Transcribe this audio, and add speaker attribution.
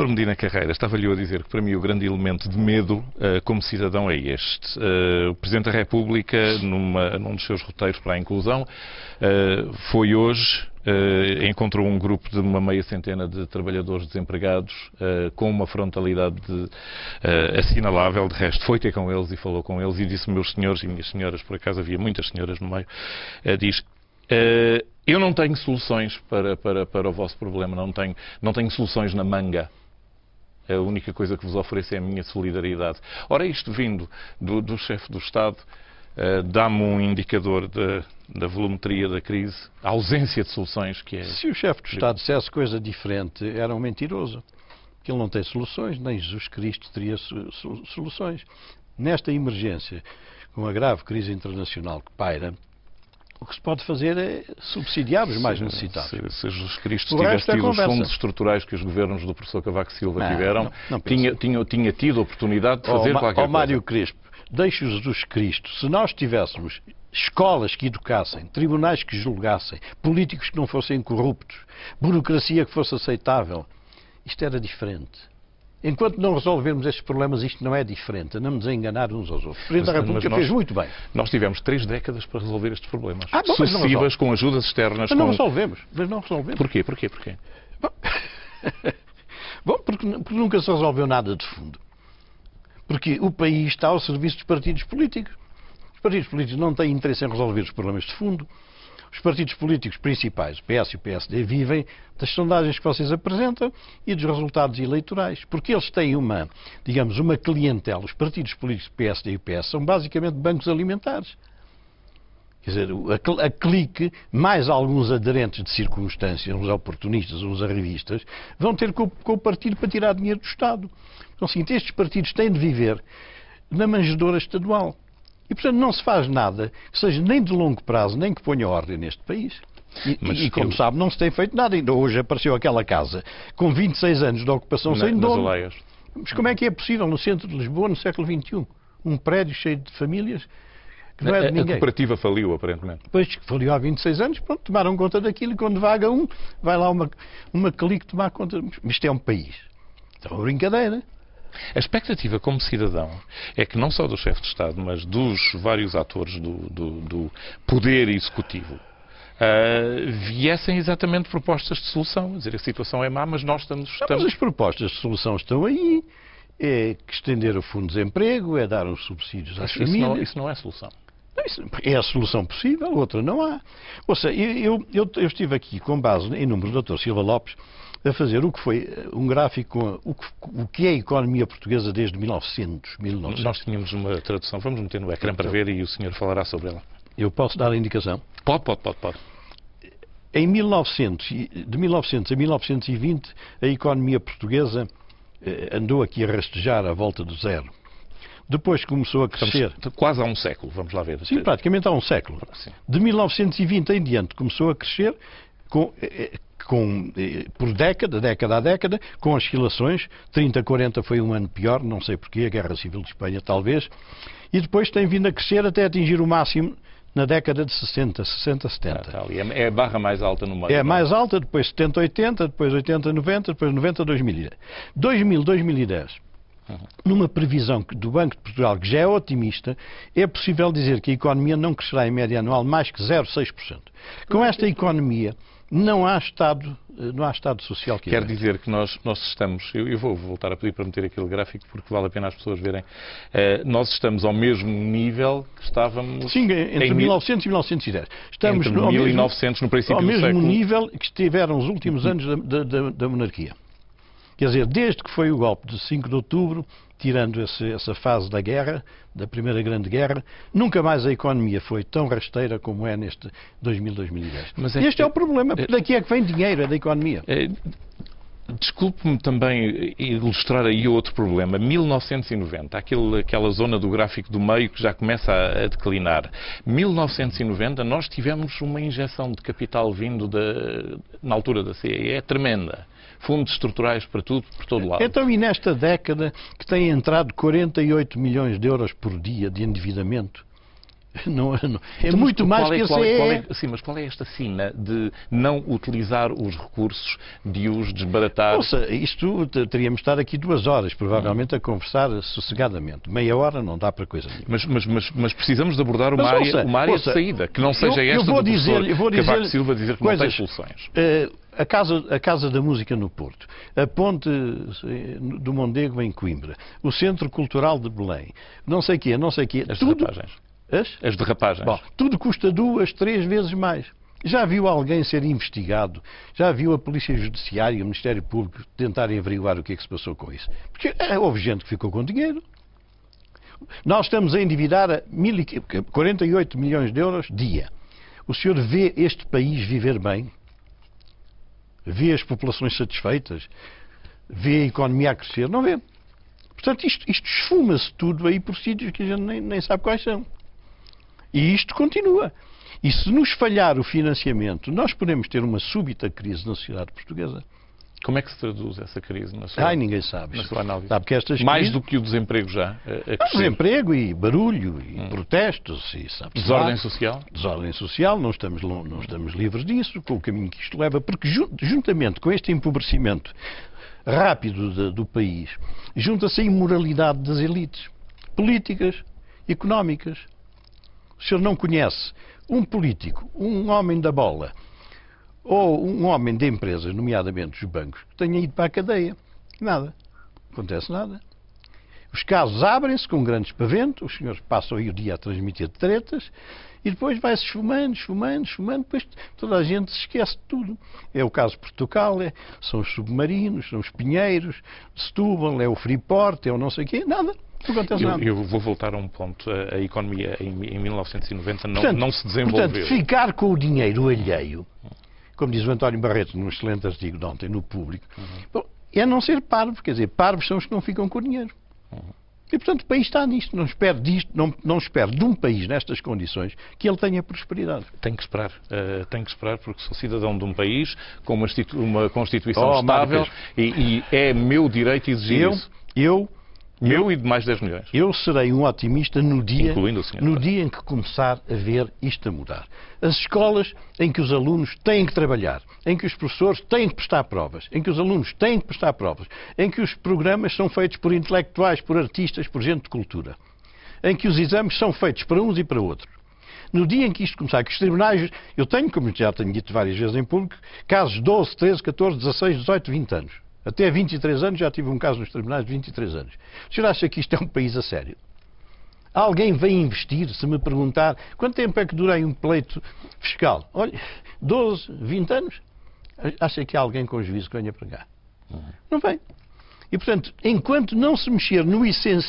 Speaker 1: Dr. Medina Carreira, estava-lhe a dizer que para mim o grande elemento de medo como cidadão é este. O Presidente da República, num dos seus roteiros para a inclusão, foi hoje, encontrou um grupo de uma meia centena de trabalhadores desempregados com uma frontalidade assinalável. De resto, foi ter com eles e falou com eles e disse: meus senhores e minhas senhoras, por acaso havia muitas senhoras no meio, diz: eu não tenho soluções para o vosso problema, não tenho soluções na manga. A única coisa que vos ofereço é a minha solidariedade. Ora, isto vindo do chefe do Estado, dá-me um indicador da volumetria da crise, a ausência de soluções que é...
Speaker 2: Se o chefe do Estado dissesse coisa diferente, era um mentiroso. Que ele não tem soluções, nem Jesus Cristo teria soluções. Nesta emergência, com a grave crise internacional que paira, o que se pode fazer é subsidiar os mais necessitados.
Speaker 1: Se Jesus Cristo tivesse tido os fundos estruturais que os governos do professor Cavaco Silva tiveram, tinha tido a oportunidade de fazer qualquer coisa.
Speaker 2: Mário Crespo, deixe o Jesus Cristo. Se nós tivéssemos escolas que educassem, tribunais que julgassem, políticos que não fossem corruptos, burocracia que fosse aceitável, isto era diferente. Enquanto não resolvermos estes problemas, isto não é diferente. Andamos a enganar uns aos outros. O Presidente da República fez muito bem.
Speaker 1: Nós tivemos 3 décadas para resolver estes problemas. Sucessivas, com ajudas externas.
Speaker 2: Mas não resolvemos.
Speaker 1: Porquê?
Speaker 2: Bom, porque nunca se resolveu nada de fundo. Porque o país está ao serviço dos partidos políticos. Os partidos políticos não têm interesse em resolver os problemas de fundo. Os partidos políticos principais, o PS e o PSD, vivem das sondagens que vocês apresentam e dos resultados eleitorais. Porque eles têm uma clientela. Os partidos políticos do PSD e o PS são basicamente bancos alimentares. Quer dizer, a clique, mais alguns aderentes de circunstância, uns oportunistas, uns arrivistas, vão ter com o partido para tirar dinheiro do Estado. Então, assim, estes partidos têm de viver na manjedoura estadual. E, portanto, não se faz nada que seja nem de longo prazo, nem que ponha ordem neste país. E como sabe, não se tem feito nada. Ainda hoje apareceu aquela casa com 26 anos de ocupação sem dono. Mas como é que é possível, no centro de Lisboa, no século XXI, um prédio cheio de famílias que não é de ninguém?
Speaker 1: A cooperativa faliu, aparentemente.
Speaker 2: Pois, que faliu há 26 anos, pronto, tomaram conta daquilo e quando vaga um, vai lá uma clique tomar conta. Isto é um país. Então é uma brincadeira.
Speaker 1: A expectativa como cidadão é que não só do chefe de Estado, mas dos vários atores do poder executivo viessem exatamente propostas de solução. Quer dizer, a situação é má, mas nós estamos...
Speaker 2: Mas as propostas de solução estão aí. É estender o fundo de desemprego, é dar uns subsídios às famílias.
Speaker 1: Isso não é solução.
Speaker 2: É a solução possível, outra não há. Ou seja, eu estive aqui com base em números do Dr. Silva Lopes a fazer o que foi um gráfico com o que é a economia portuguesa desde 1900.
Speaker 1: Nós tínhamos uma tradução, vamos meter no ecrã para ver e o senhor falará sobre ela.
Speaker 2: Eu posso dar a indicação?
Speaker 1: Pode.
Speaker 2: Em 1900, de 1900 a 1920, a economia portuguesa andou aqui a rastejar à volta do zero. Depois começou a crescer...
Speaker 1: Quase há um século, vamos lá ver.
Speaker 2: Sim, praticamente há um século. Sim. De 1920 em diante começou a crescer por década a década, com oscilações. 30, 40 foi um ano pior, não sei porquê, a Guerra Civil de Espanha talvez. E depois tem vindo a crescer até atingir o máximo na década de 60, 70.
Speaker 1: É a barra mais alta no meio.
Speaker 2: É a mais alta, depois 70, 80, depois 80, 90, depois 90, 2010. 2010. Numa previsão do Banco de Portugal, que já é otimista, é possível dizer que a economia não crescerá em média anual mais que 0,6%. Com esta economia, não há Estado social que
Speaker 1: quer dizer que nós estamos... Eu vou voltar a pedir para meter aquele gráfico porque vale a pena as pessoas verem. Nós estamos ao mesmo nível que estávamos...
Speaker 2: Sim, entre 1900 e 1910. Estamos
Speaker 1: entre 1900, no princípio do século.
Speaker 2: Ao mesmo nível que estiveram os últimos anos da monarquia. Quer dizer, desde que foi o golpe de 5 de outubro, tirando essa fase da guerra, da Primeira Grande Guerra, nunca mais a economia foi tão rasteira como é neste 2000-2010. Mas este é o problema, porque daqui é que vem dinheiro, é da economia.
Speaker 1: Desculpe-me também ilustrar aí outro problema. 1990, aquela zona do gráfico do meio que já começa a declinar. 1990 nós tivemos uma injeção de capital vindo na altura da CEE tremenda. Fundos estruturais para tudo, por todo lado.
Speaker 2: Então, e nesta década que têm entrado 48 milhões de euros por dia de endividamento, É muito mais que esse
Speaker 1: Sim, mas qual é esta sina de não utilizar os recursos, de os desbaratar?
Speaker 2: Ouça, isto teríamos de estar aqui 2 horas, provavelmente, a conversar sossegadamente. Meia hora não dá para coisa nenhuma.
Speaker 1: Mas precisamos de abordar uma área de saída, que não seja esta do professor Cavaco Silva dizer que não tem soluções.
Speaker 2: A Casa da Música no Porto, a Ponte do Mondego em Coimbra, o Centro Cultural de Belém, não sei o quê.
Speaker 1: As
Speaker 2: tudo...
Speaker 1: derrapagens. As derrapagens.
Speaker 2: Bom, tudo custa 2, 3 vezes mais. Já viu alguém ser investigado? Já viu a Polícia Judiciária e o Ministério Público tentarem averiguar o que é que se passou com isso? Porque houve gente que ficou com dinheiro. Nós estamos a endividar a 48 milhões de euros dia. O senhor vê este país viver bem? Vê as populações satisfeitas? Vê a economia a crescer? Não vê. Portanto, isto esfuma-se tudo aí por sítios que a gente nem sabe quais são. E isto continua. E se nos falhar o financiamento, nós podemos ter uma súbita crise na sociedade portuguesa.
Speaker 1: Como é que se traduz essa crise na sua,
Speaker 2: ninguém sabe.
Speaker 1: Na sua análise?
Speaker 2: Sabe que estas
Speaker 1: mais do que o desemprego já?
Speaker 2: Desemprego e barulho e protestos. E,
Speaker 1: desordem social?
Speaker 2: Desordem social, não estamos livres disso, com o caminho que isto leva, porque juntamente com este empobrecimento rápido do país, junta-se a imoralidade das elites políticas, económicas. O senhor não conhece um político, um homem da bola, ou um homem de empresas, nomeadamente os bancos, que tenha ido para a cadeia. Nada. Não acontece nada. Os casos abrem-se com grandes paventos, os senhores passam aí o dia a transmitir tretas, e depois vai-se esfumando, depois toda a gente se esquece de tudo. É o caso de Portugal, são os submarinos, são os pinheiros, Setúbal, é o Freeport, é o não sei o quê, nada. Não acontece nada.
Speaker 1: Eu vou voltar a um ponto. A economia em 1990 não se desenvolveu.
Speaker 2: Portanto, ficar com o dinheiro alheio, como diz o António Barreto num excelente artigo de ontem no Público, bom, é não ser parvo, quer dizer, parvos são os que não ficam com o dinheiro. E, portanto, o país está nisto. Não espero de um país nestas condições que ele tenha prosperidade.
Speaker 1: Tem que esperar porque sou cidadão de um país com uma Constituição estável e é meu direito exigir isso. Meu e de mais 10 milhões.
Speaker 2: Eu serei um otimista no dia em que começar a ver isto a mudar. As escolas em que os alunos têm que trabalhar, em que os professores têm que prestar provas, em que os alunos têm que prestar provas, em que os programas são feitos por intelectuais, por artistas, por gente de cultura, em que os exames são feitos para uns e para outros. No dia em que isto começar, que os tribunais... Eu tenho, como já tenho dito várias vezes em público, casos de 12, 13, 14, 16, 18, 20 anos. Até 23 anos já tive um caso nos tribunais de 23 anos. O senhor acha que isto é um país a sério? Alguém vem investir, se me perguntar, quanto tempo é que dura aí um pleito fiscal? Olha, 12, 20 anos? Acha que há alguém com juízo que venha para cá? Não vem. E, portanto, enquanto não se mexer no essencial,